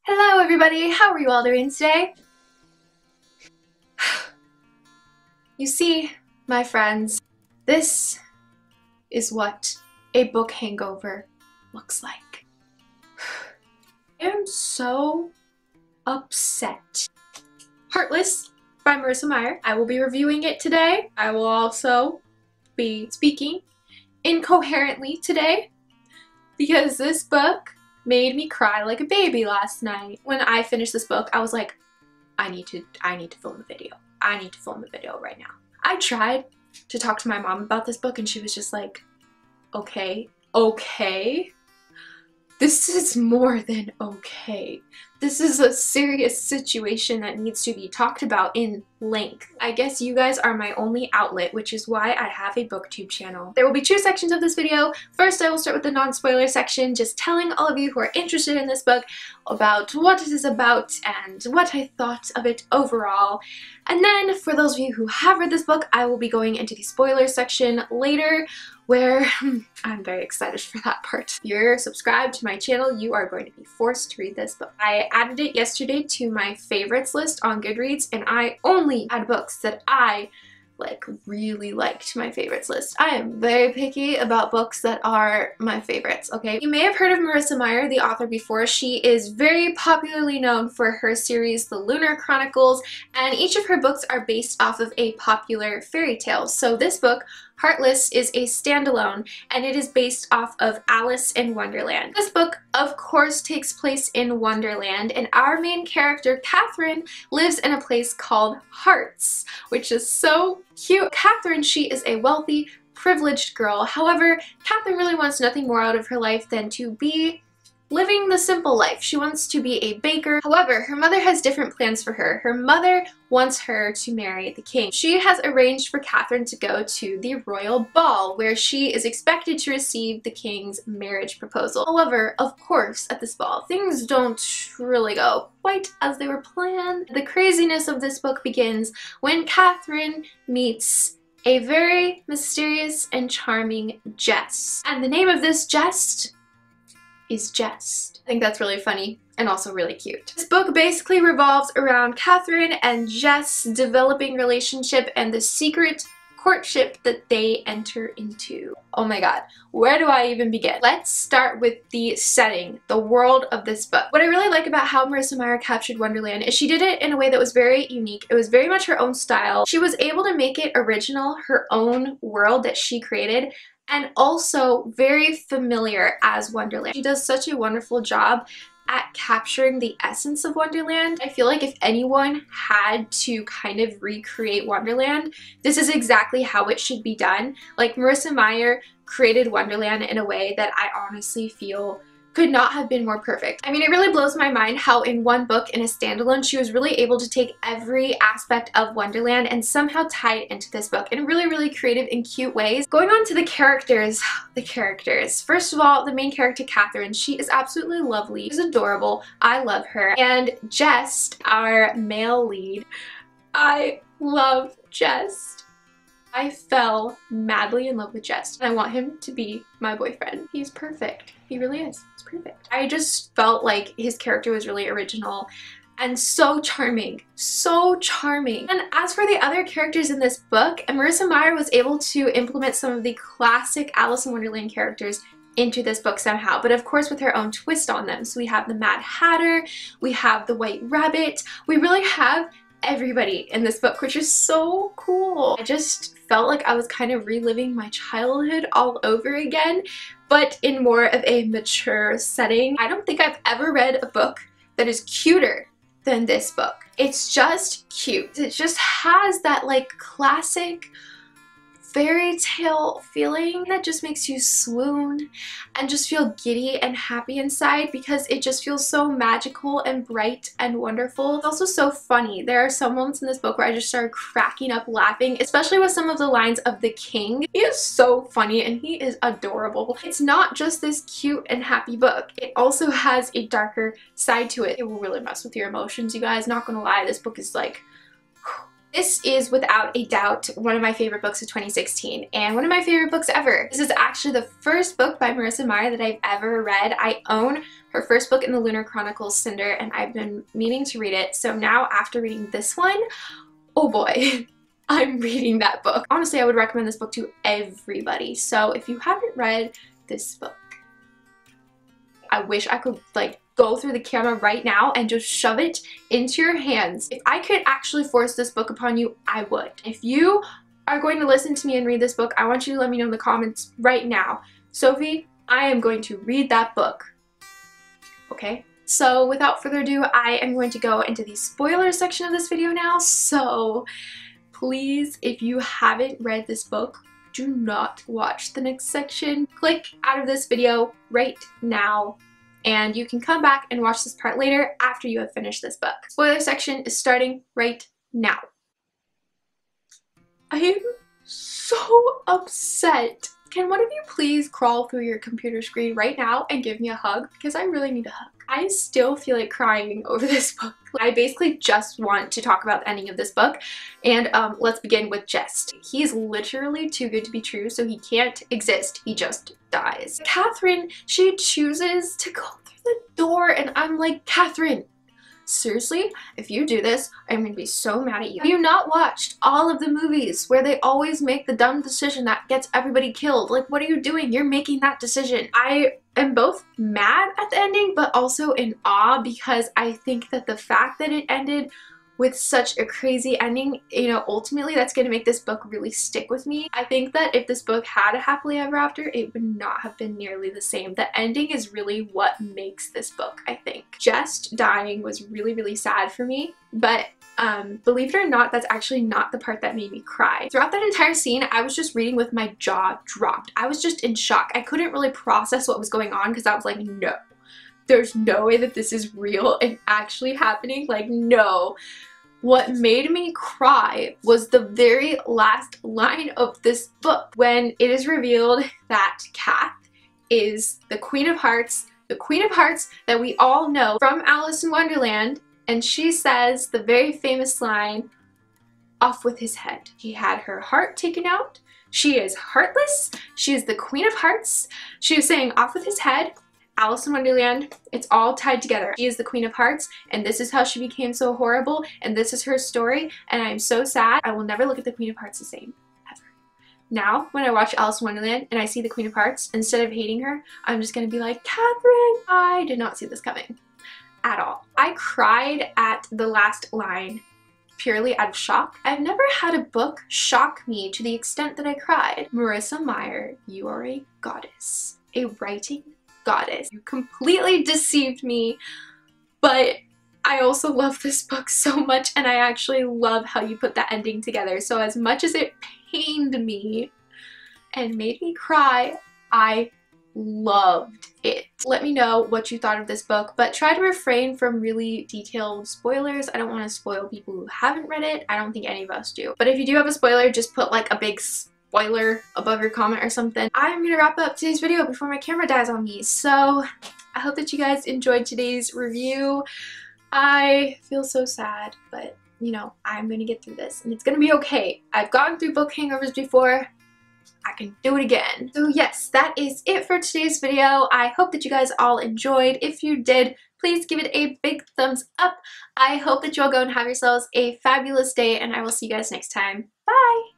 Hello everybody, how are you all doing today? You see, my friends, this is what a book hangover looks like. I am so upset. Heartless by Marissa Meyer. I will be reviewing it today. I will also be speaking incoherently today because this book made me cry like a baby last night. When I finished this book, I was like, I need to film a video. I need to film a video right now. I tried to talk to my mom about this book and she was just like, okay. This is more than okay. This is a serious situation that needs to be talked about in length. I guess you guys are my only outlet, which is why I have a booktube channel. There will be two sections of this video. First, I will start with the non-spoiler section, just telling all of you who are interested in this book about what it is about and what I thought of it overall. And then, for those of you who have read this book, I will be going into the spoiler section later, where I'm very excited for that part. If you're subscribed to my channel, you are going to be forced to read this book. I added it yesterday to my favorites list on Goodreads, and I only add books that I really liked to my favorites list. I am very picky about books that are my favorites, okay? You may have heard of Marissa Meyer, the author, before. She is very popularly known for her series, The Lunar Chronicles, and each of her books are based off of a popular fairy tale. So this book, Heartless, is a standalone, and it is based off of Alice in Wonderland. This book, of course, takes place in Wonderland, and our main character, Catherine, lives in a place called Hearts, which is so cute. Catherine, she is a wealthy, privileged girl. However, Catherine really wants nothing more out of her life than to be living the simple life. She wants to be a baker. However, her mother has different plans for her. Her mother wants her to marry the king. She has arranged for Catherine to go to the royal ball, where she is expected to receive the king's marriage proposal. However, of course, at this ball, things don't really go quite as they were planned. The craziness of this book begins when Catherine meets a very mysterious and charming Jess. And the name of this Jess is Jest. I think that's really funny and also really cute. This book basically revolves around Catherine and Jess' developing relationship and the secret courtship that they enter into. Oh my god, where do I even begin? Let's start with the setting, the world of this book. What I really like about how Marissa Meyer captured Wonderland is she did it in a way that was very unique. It was very much her own style. She was able to make it original, her own world that she created, and also very familiar as Wonderland. She does such a wonderful job at capturing the essence of Wonderland. I feel like if anyone had to kind of recreate Wonderland, this is exactly how it should be done. Like, Marissa Meyer created Wonderland in a way that I honestly feel could not have been more perfect. I mean, it really blows my mind how in one book, in a standalone, she was really able to take every aspect of Wonderland and somehow tie it into this book in really creative and cute ways. Going on to the characters. First of all, the main character, Catherine, she is absolutely lovely. She's adorable. I love her. And Jess, our male lead, I love Jess. I fell madly in love with Jess. I want him to be my boyfriend. He's perfect. He really is. He's perfect. I just felt like his character was really original and so charming. So charming. And as for the other characters in this book, Marissa Meyer was able to implement some of the classic Alice in Wonderland characters into this book somehow, but of course with her own twist on them. So we have the Mad Hatter, we have the White Rabbit, we really have everybody in this book, which is so cool. I just felt like I was kind of reliving my childhood all over again, but in more of a mature setting. I don't think I've ever read a book that is cuter than this book. It's just cute. It just has that like classic fairy tale feeling that just makes you swoon and just feel giddy and happy inside because it just feels so magical and bright and wonderful. It's also so funny. There are some moments in this book where I just started cracking up laughing, especially with some of the lines of the king. He is so funny and he is adorable. It's not just this cute and happy book. It also has a darker side to it. It will really mess with your emotions, you guys. Not gonna lie, this book is like... This is without a doubt one of my favorite books of 2016 and one of my favorite books ever. This is actually the first book by Marissa Meyer that I've ever read. I own her first book in the Lunar Chronicles, Cinder, and I've been meaning to read it. So now after reading this one, oh boy, I'm reading that book. Honestly, I would recommend this book to everybody. So if you haven't read this book, I wish I could like go through the camera right now and just shove it into your hands. If I could actually force this book upon you, I would. If you are going to listen to me and read this book, I want you to let me know in the comments right now. Sophie, I am going to read that book. Okay? So without further ado, I am going to go into the spoiler section of this video now. So please, if you haven't read this book, do not watch the next section. Click out of this video right now, and you can come back and watch this part later after you have finished this book. Spoiler section is starting right now. I am so upset. Can one of you please crawl through your computer screen right now and give me a hug? Because I really need a hug. I still feel like crying over this book. I basically just want to talk about the ending of this book, and let's begin with Jest. He's literally too good to be true, so he can't exist. He just dies. Catherine, she chooses to go through the door, and I'm like, Catherine, seriously? If you do this, I'm gonna be so mad at you. Have you not watched all of the movies where they always make the dumb decision that gets everybody killed? Like, what are you doing? You're making that decision. I am both mad at the ending, but also in awe, because I think that the fact that it ended with such a crazy ending, you know, ultimately that's going to make this book really stick with me. I think that if this book had a happily ever after, it would not have been nearly the same. The ending is really what makes this book, I think. Just dying was really, really sad for me, but believe it or not, that's actually not the part that made me cry. Throughout that entire scene, I was just reading with my jaw dropped. I was just in shock. I couldn't really process what was going on because I was like, no, there's no way that this is real and actually happening. Like, no. What made me cry was the very last line of this book, when it is revealed that Kath is the Queen of Hearts that we all know from Alice in Wonderland, and she says the very famous line, "Off with his head." He had her heart taken out. She is heartless. She is the Queen of Hearts. She is saying, off with his head. Alice in Wonderland, it's all tied together. She is the Queen of Hearts, and this is how she became so horrible, and this is her story, and I am so sad. I will never look at the Queen of Hearts the same, ever. Now, when I watch Alice in Wonderland and I see the Queen of Hearts, instead of hating her, I'm just gonna be like, Catherine, I did not see this coming at all. I cried at the last line purely out of shock. I've never had a book shock me to the extent that I cried. Marissa Meyer, you are a goddess. A writing goddess. You completely deceived me, but I also love this book so much, and I actually love how you put that ending together. So as much as it pained me and made me cry, I loved it. Let me know what you thought of this book, but try to refrain from really detailed spoilers. I don't want to spoil people who haven't read it. I don't think any of us do. But if you do have a spoiler, just put like a big spoiler above your comment or something. I'm gonna wrap up today's video before my camera dies on me. So I hope that you guys enjoyed today's review. I feel so sad, but you know, I'm gonna get through this and it's gonna be okay. I've gotten through book hangovers before. I can do it again. So yes, that is it for today's video. I hope that you guys all enjoyed. If you did, please give it a big thumbs up. I hope that you all go and have yourselves a fabulous day, and I will see you guys next time. Bye!